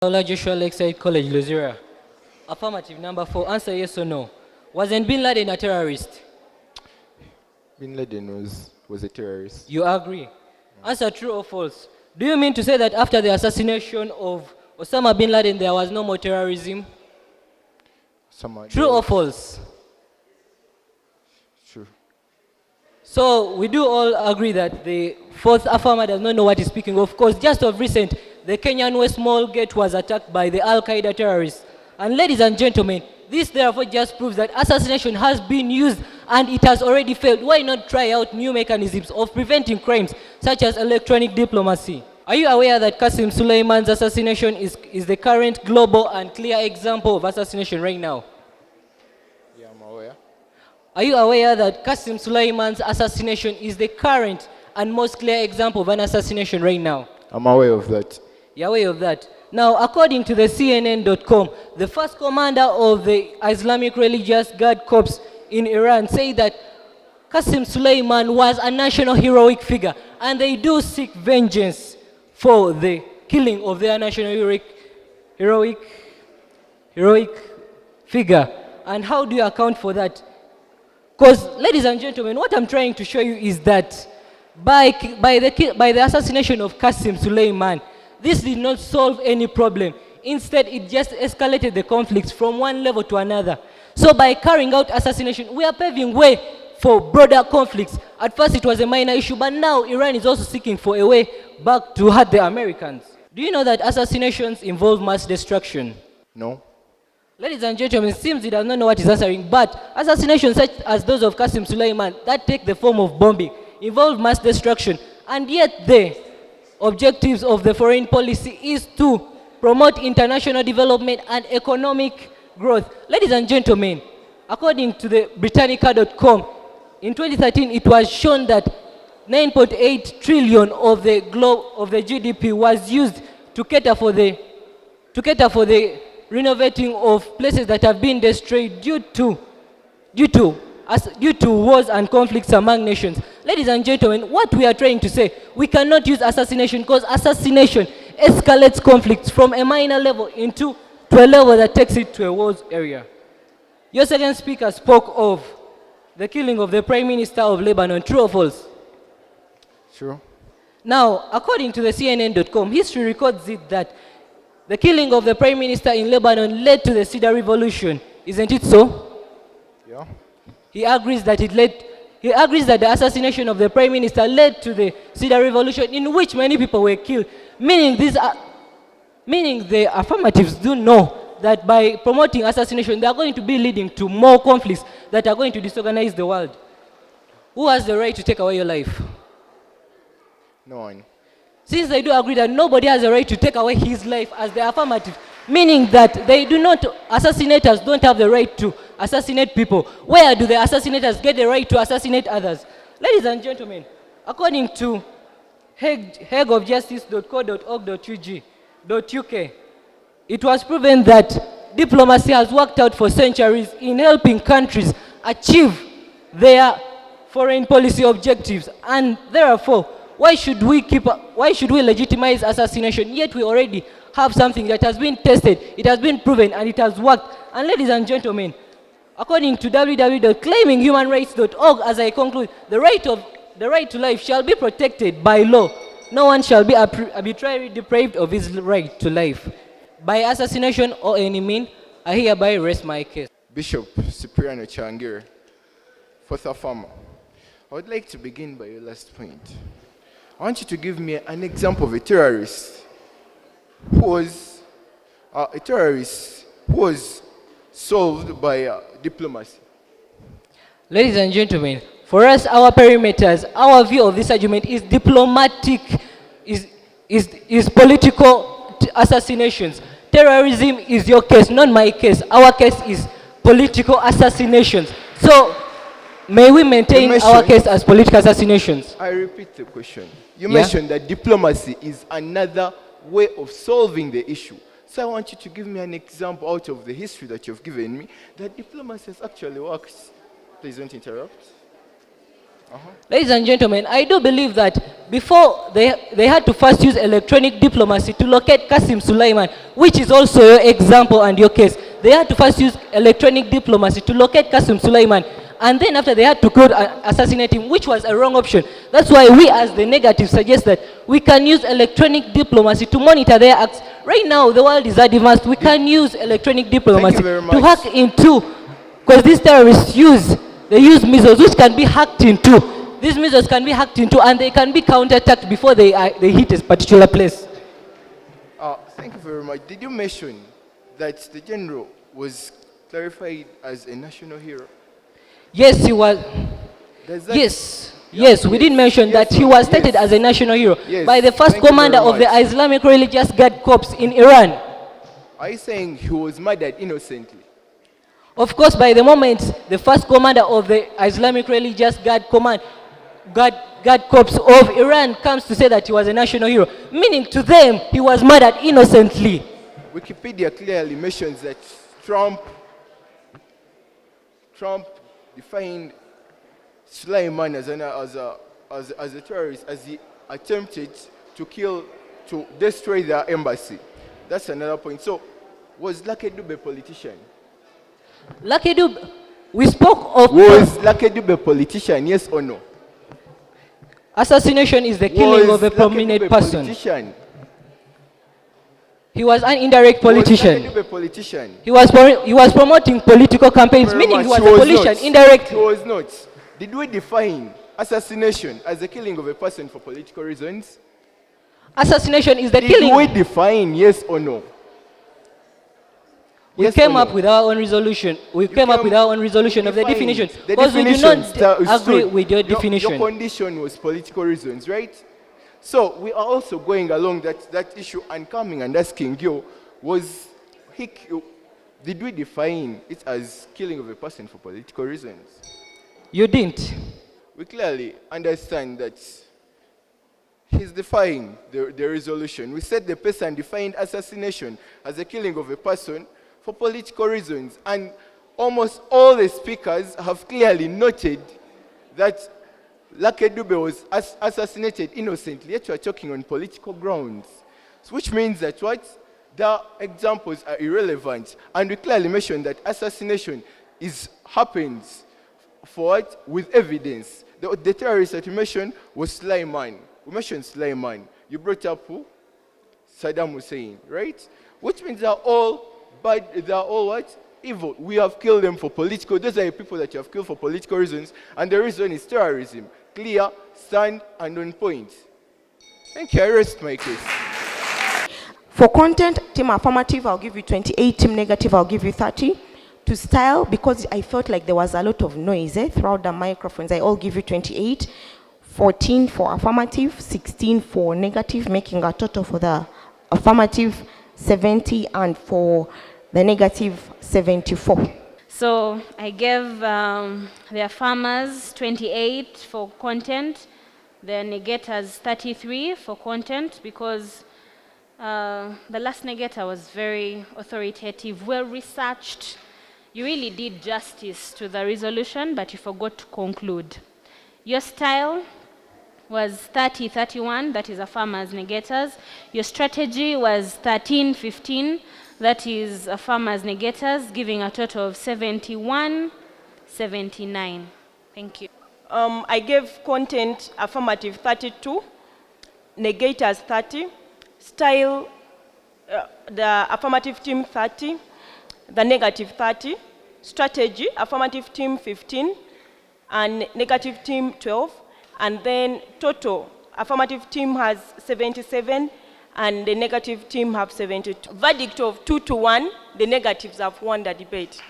Joshua Lakeside College, Luzira. Affirmative. Number 4. Answer yes or no. Wasn't Bin Laden a terrorist? Bin Laden was a terrorist. You agree? Answer true or false. Do you mean to say that after the assassination of Osama Bin Laden, there was no more terrorism? True or false? True. So we do all agree that the fourth affirmer does not know what he's speaking of. Of course, just of recent, the Kenyan West Mall gate was attacked by the Al-Qaeda terrorists. And ladies and gentlemen, this therefore just proves that assassination has been used and it has already failed. Why not try out new mechanisms of preventing crimes such as electronic diplomacy? Are you aware that Qasem Soleiman's assassination is the current global and clear example of assassination right now? Yeah, I'm aware. Are you aware that Qasem Soleiman's assassination is the current and most clear example of an assassination right now? I'm aware of that. You're aware of that. Now, according to the CNN.com, the first commander of the Islamic Religious Guard Corps in Iran said that Qasem Soleiman was a national heroic figure, and they do seek vengeance for the killing of their national heroic figure. And how do you account for that? Because, ladies and gentlemen, what I'm trying to show you is that by the assassination of Qasem Soleiman, this did not solve any problem. Instead, it just escalated the conflicts from one level to another. So by carrying out assassination, we are paving way for broader conflicts. At first, it was a minor issue, but now Iran is also seeking for a way back to hurt the Americans. Do you know that assassinations involve mass destruction? No. Ladies and gentlemen, it seems he does not know what he's answering, but assassinations such as those of Qasem Soleiman that take the form of bombing involve mass destruction, and yet the objectives of the foreign policy is to promote international development and economic growth. Ladies and gentlemen, according to the Britannica.com, in 2013 it was shown that 9.8 trillion of the GDP was used to cater for the renovating of places that have been destroyed due to wars and conflicts among nations. Ladies and gentlemen, what we are trying to say, we cannot use assassination because assassination escalates conflicts from a minor level to a level that takes it to a war's area. Your second speaker spoke of the killing of the Prime Minister of Lebanon. True or false? True. Now, according to the CNN.com, history records it that the killing of the Prime Minister in Lebanon led to the Cedar Revolution. Isn't it so? Yeah. He agrees that the assassination of the Prime Minister led to the Cedar Revolution, in which many people were killed. Meaning the affirmatives do know that by promoting assassination, they are going to be leading to more conflicts that are going to disorganize the world. Who has the right to take away your life? No one. Since they do agree that nobody has a right to take away his life as the affirmative, meaning that assassinators don't have the right to assassinate people. Where do the assassinators get the right to assassinate others? Ladies and gentlemen, according to hagueofjustice.co.org.uk, it was proven that diplomacy has worked out for centuries in helping countries achieve their foreign policy objectives, and therefore, why should we legitimize assassination? Yet we already have something that has been tested, it has been proven, and it has worked. And ladies and gentlemen, according to www.claiminghumanrights.org, as I conclude, the right to life shall be protected by law. No one shall be arbitrarily deprived of his right to life. By assassination or any means, I hereby rest my case. Bishop Cipriano Kihangire, fourth affirmer. I would like to begin by your last point. I want you to give me an example of a terrorist who was solved by diplomacy. Ladies and gentlemen, for us, our perimeters, our view of this argument is diplomatic, is political assassinations. Terrorism is your case, not my case. Our case is political assassinations. So, may we maintain our case as political assassinations? I repeat the question. You mentioned that diplomacy is another way of solving the issue. So I want you to give me an example out of the history that you've given me that diplomacy has actually worked. Please don't interrupt. Ladies and gentlemen, I do believe that before they had to first use electronic diplomacy to locate Qasim Sulaiman, which is also your example and your case. They had to first use electronic diplomacy to locate Qasim Sulaiman, and then after they had to go assassinate him, which was a wrong option. That's why we as the negative suggest that we can use electronic diplomacy to monitor their acts. Right now, the world is advanced. We can use electronic diplomacy very to much. hack into, because these terrorists use missiles which can be hacked into. These missiles can be hacked into and they can be counterattacked before they hit a particular place. Thank you very much. Did you mention that the general was clarified as a national hero? Yes, he was. Yes, we did mention that he was stated as a national hero by the first commander of the Islamic Religious Guard Corps in Iran. Are you saying he was murdered innocently? Of course, by the moment the first commander of the Islamic Religious Guard Corps of Iran comes to say that he was a national hero, meaning to them he was murdered innocently. Wikipedia clearly mentions that Trump defined Sulaiman as a terrorist, as he attempted to destroy their embassy. That's another point. So, was Lucky Dube a politician? Lucky Dube, we spoke of... Was Lucky Dube a politician, yes or no? Assassination is the killing of a prominent person. Politician? He was an indirect politician. Was Lucky Dube a politician? He was promoting political campaigns, meaning he was a politician indirectly. He was not. Did we define assassination as the killing of a person for political reasons? Assassination is the killing... Did we define yes or no? We came up with our own resolution. We came up with our own resolution of the definition. Because we do not agree with your definition. Your condition was political reasons, right? So we are also going along that issue and coming and asking you, did we define it as killing of a person for political reasons? You didn't. We clearly understand that he's defying the resolution. We said the person defined assassination as the killing of a person for political reasons. And almost all the speakers have clearly noted that Lucky Dube was assassinated innocently, yet we are talking on political grounds. So which means that the examples are irrelevant. And we clearly mentioned that assassination happens for what? With evidence. The terrorist that we mentioned was Sulaiman. We mentioned Sulaiman. You brought up who? Saddam Hussein, right? Which means they're all bad, they're all what? Evil. We have killed them for political. Those are the people that you have killed for political reasons, and the reason is terrorism. Clear, stand, and on point. Thank you. I rest my case. For content, team affirmative, I'll give you 28. Team negative, I'll give you 30. To style, because I felt like there was a lot of noise throughout the microphones, I'll give you 28. 14 for affirmative, 16 for negative, making a total for the affirmative 70, and for the negative 74. So I gave the affirmers 28 for content, the negators 33 for content, because the last negator was very authoritative, well researched. You really did justice to the resolution, but you forgot to conclude. Your style was 30-31, that is affirmers negators. Your strategy was 13-15, that is affirmers negators, giving a total of 71-79. Thank you. I gave content affirmative 32, negators 30, style the affirmative team 30, the negative 30, strategy affirmative team 15, and negative team 12, and then total affirmative team has 77 and the negative team have 72. Verdict of 2-1, the negatives have won the debate.